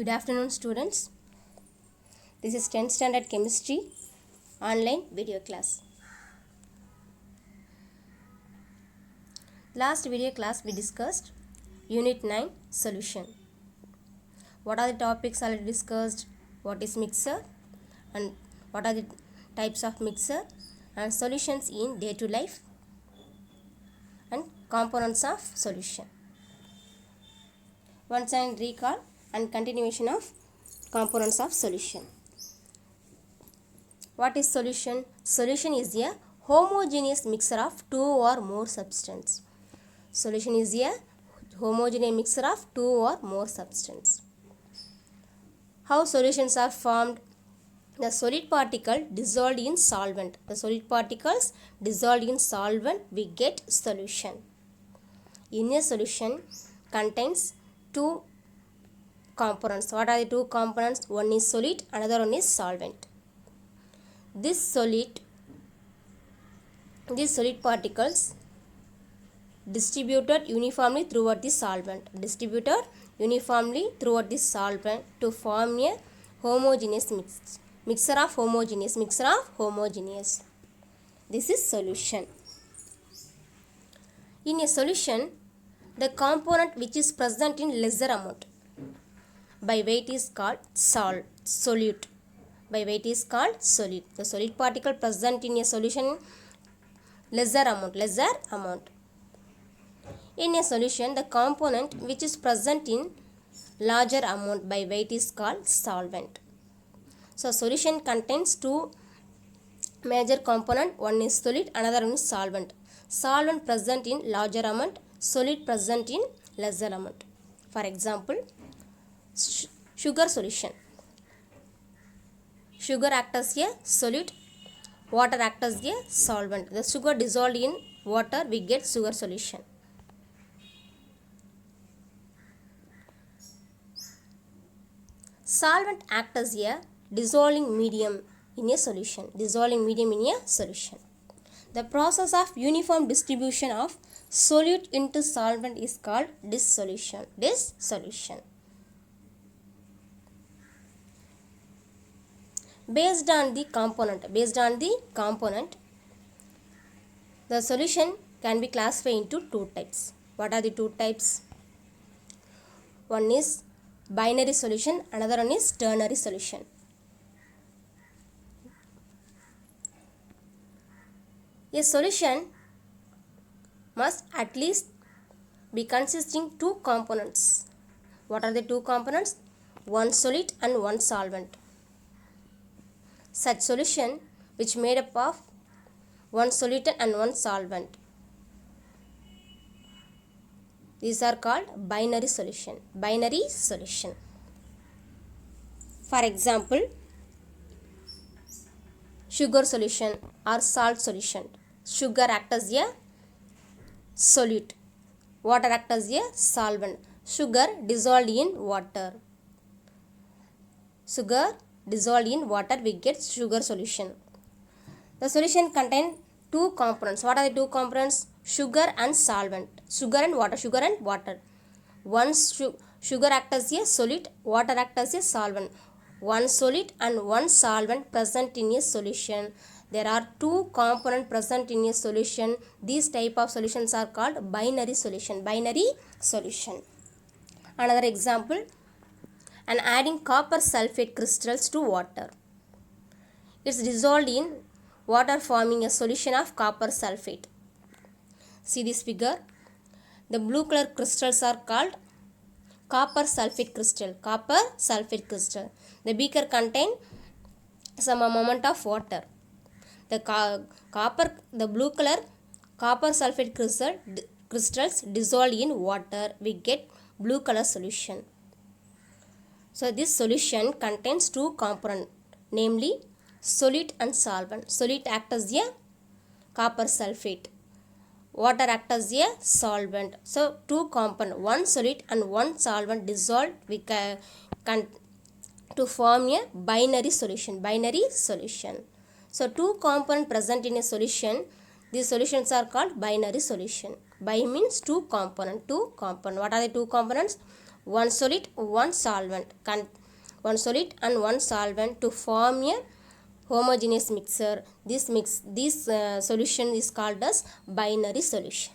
Good afternoon, students. This is 10th standard chemistry online video class. Last video class we discussed Unit 9 solution. What are the topics already discussed? What is mixer and what are the types of mixer and solutions in day-to-day life and components of solution. Once again recall and continuation of components of solution. What is solution? Solution is a homogeneous mixture of two or more substances. Solution is a homogeneous mixture of two or more substances. How solutions are formed? The solid particle dissolved in solvent. The solid particles dissolved in solvent, we get solution. In a solution contains two components. What are the two components? One is solid, another one is solvent. These solid particles distributed uniformly throughout the solvent. Distributed uniformly throughout the solvent to form a homogeneous mixture of homogeneous. This is solution. In a solution, the component which is present in lesser amount by weight is called solute. By weight is called solute. The solid particle present in a solution lesser amount. In a solution, the component which is present in larger amount by weight is called solvent. So solution contains two major component. One is solid, another one is solvent. Solvent present in larger amount, solid present in lesser amount. For example, sugar solution. Sugar acts as a solid, water acts as a solvent. The sugar dissolved in water, we get sugar solution. Solvent acts as a dissolving medium in a solution. The process of uniform distribution of solute into solvent is called dissolution. Based on the component, the solution can be classified into two types. What are the two types? One is binary solution, another one is ternary solution. A solution must at least be consisting two components. What are the two components? One solid and one solvent. Such solution which made up of one solute and one solvent. These are called binary solution. For example, sugar solution or salt solution. Sugar acts as a solute. Water acts as a solvent. Sugar dissolved in water. We get sugar solution. The solution contains two components. What are the two components? Sugar and solvent. Sugar and water. One sugar acts as a solid, water acts as a solvent. One solid and one solvent present in a solution. There are two components present in a solution. These type of solutions are called binary solution. Another example, and adding copper sulfate crystals to water. It's dissolved in water forming a solution of copper sulfate. See this figure. The blue color crystals are called copper sulfate crystal. The beaker contains some amount of water. The blue color copper sulfate crystals dissolved in water. We get blue color solution. So this solution contains two components, namely solute and solvent. Solute acts as a copper sulfate. Water acts as a solvent. So two components, one solute and one solvent dissolved to form a binary solution. So two components present in a solution. These solutions are called binary solution. Bi means two component. What are the two components? One solid, one solvent. one solid and one solvent to form a homogeneous mixture. This solution is called as binary solution.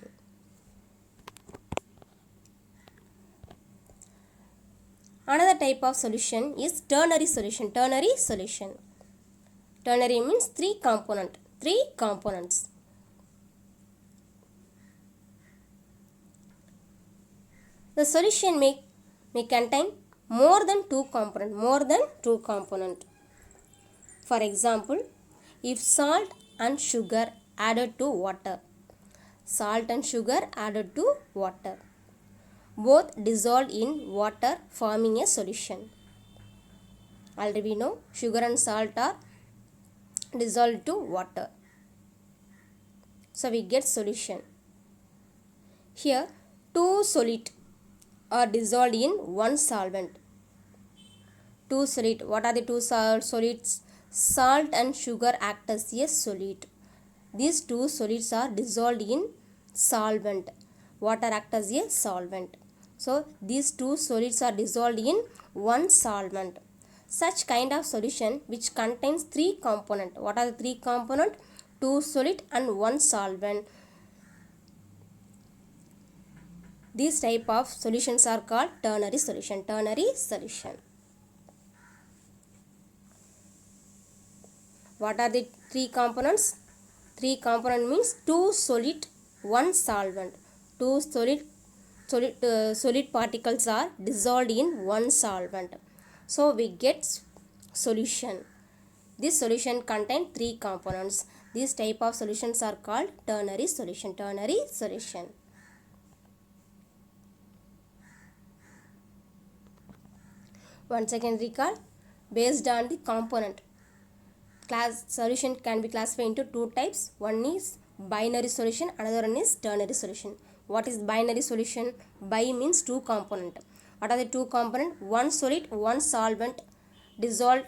Another type of solution is ternary solution. Ternary means three components. The solution may contain more than two components. For example, if salt and sugar added to water, both dissolved in water forming a solution. Already we know sugar and salt are dissolved to water. So we get solution. Here two solids are dissolved in one solvent. What are the two solids? Salt and sugar act as a solid. These two solids are dissolved in solvent. Water acts as a solvent. So these two solids are dissolved in one solvent. Such kind of solution which contains three components. What are the three components? Two solid and one solvent. These type of solutions are called ternary solution. What are the three components? Three component means two solid, one solvent. Two solid particles are dissolved in one solvent. So we get solution. This solution contains three components. These type of solutions are called ternary solution. Once again recall, based on the component. Solution can be classified into two types. One is binary solution, another one is ternary solution. What is binary solution? Bi means two component. What are the two component? One solid, one solvent dissolved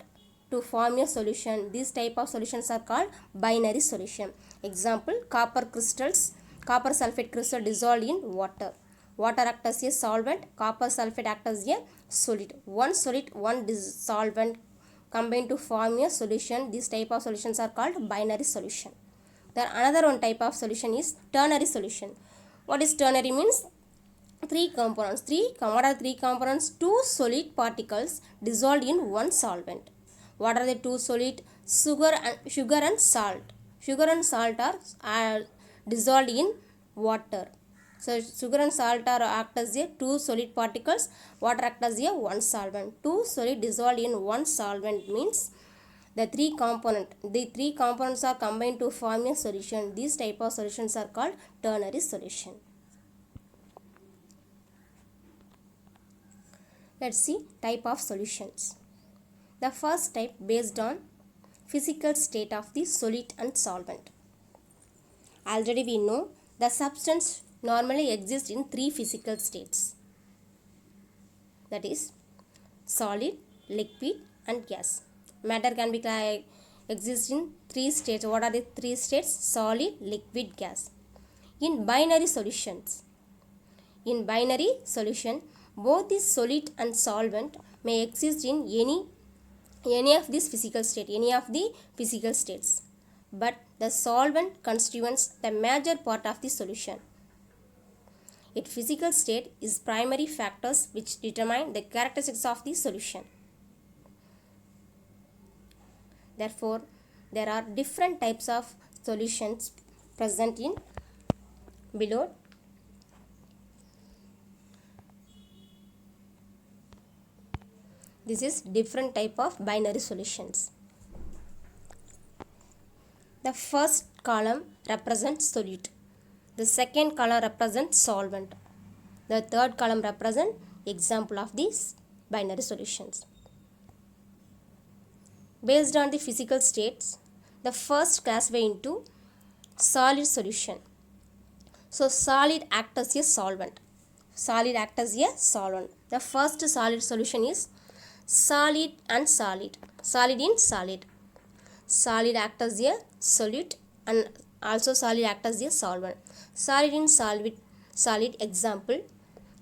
to form a solution. These type of solutions are called binary solution. Example, copper sulfate crystal dissolved in water. Water acts as a solvent, copper sulfate acts as a solid. One solid, one solvent combined to form a solution. These type of solutions are called binary solution. Then another one type of solution is ternary solution. What is ternary means? Three components. What are three components? Two solid particles dissolved in one solvent. What are the two solid? Sugar and salt. Sugar and salt are dissolved in water. So sugar and salt are act as a two solid particles. Water act as a one solvent. Two solid dissolved in one solvent means the three components are combined to form a solution. These type of solutions are called ternary solution. Let's see type of solutions. The first type based on physical state of the solid and solvent. Already we know the substance normally exists in three physical states. That is solid, liquid and gas. Matter can be exist in three states. What are the three states? Solid, liquid, gas. In binary solution, both the solid and solvent may exist in any of the physical states, but the solvent constitutes the major part of the solution. Its physical state is primary factors which determine the characteristics of the solution. Therefore, there are different types of solutions present in below. This is different type of binary solutions. The first column represents solid. The second column represents solvent. The third column represents example of these binary solutions. Based on the physical states, the first classify into solid solution. So solid acts as a solvent. The first solid solution is solid and solid. Solid in solid. Solid acts as a solid and also solid acts as a solvent. Solid in solid example,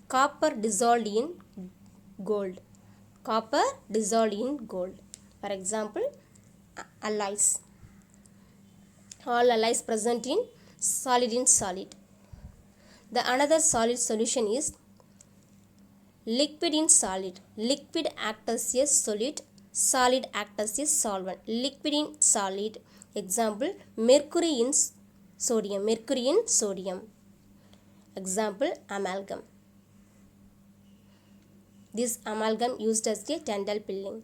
copper dissolved in gold. copper dissolved in gold. For example, alloys. All alloys present in solid. The another solid solution is liquid in solid. Liquid acts as a solid acts as a solvent. Liquid in solid. Example, mercury in sodium. Example, amalgam. This amalgam used as a dental filling.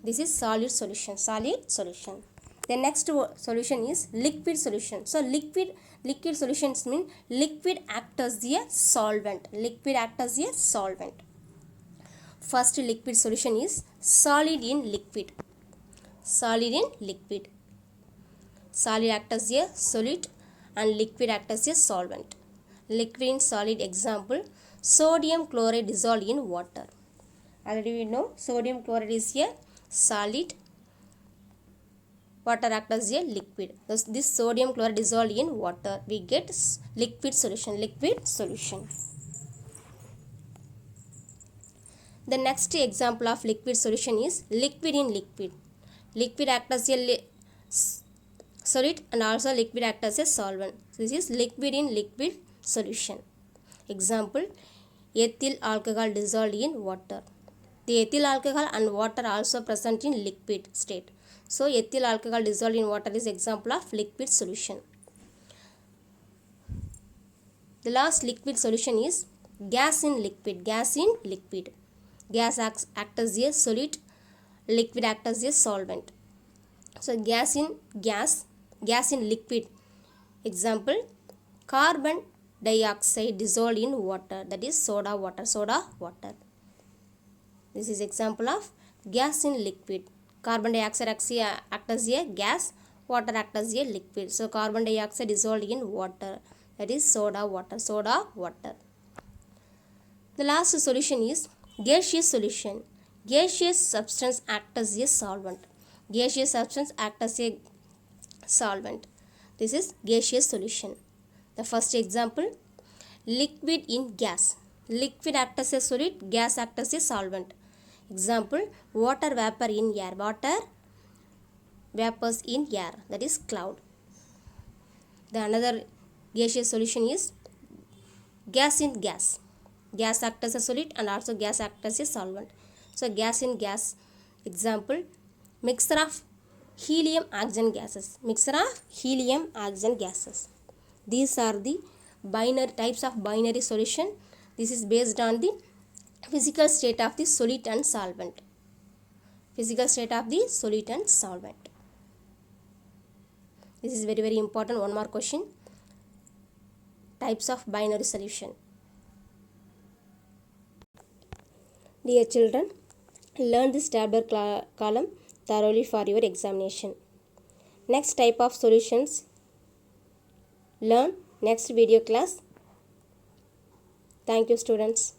This is solid solution. The next solution is liquid solution. So liquid solutions mean liquid acts as a solvent. First liquid solution is solid in liquid. Solid acts as a solid and liquid acts as a solvent. Liquid in solid, example, sodium chloride dissolved in water. Already we know sodium chloride is a solid, water acts as a liquid. Thus this sodium chloride dissolved in water, we get liquid solution. The next example of liquid solution is liquid in liquid. Liquid acts as a solid and also liquid acts as a solvent. This is liquid in liquid solution. Example, ethyl alcohol dissolved in water. The ethyl alcohol and water also present in liquid state. So ethyl alcohol dissolved in water is example of liquid solution. The last liquid solution is gas in liquid. Gas acts as a solid, liquid acts as a solvent. So gas in liquid. Example, carbon dioxide dissolved in water, that is soda water. This is example of gas in liquid. Carbon dioxide acts as a gas, water acts as a liquid. So carbon dioxide dissolved in water, that is soda water. The last solution is gaseous solution. Gaseous substance acts as a solvent. This is gaseous solution. The first example, liquid in gas. Liquid acts as a solid, gas acts as a solvent. Example, water vapor in air. Water vapors in air, that is cloud. The another gaseous solution is gas in gas. Gas acts as a solid and also gas acts as a solvent. So gas in gas, example, mixture of helium oxygen gases. These are the types of binary solution. This is based on the physical state of the solid and solvent. This is very important. One more question. Types of binary solution. Dear children, learn this tabular column thoroughly for your examination. Next type of solutions, learn next video class. Thank you, students.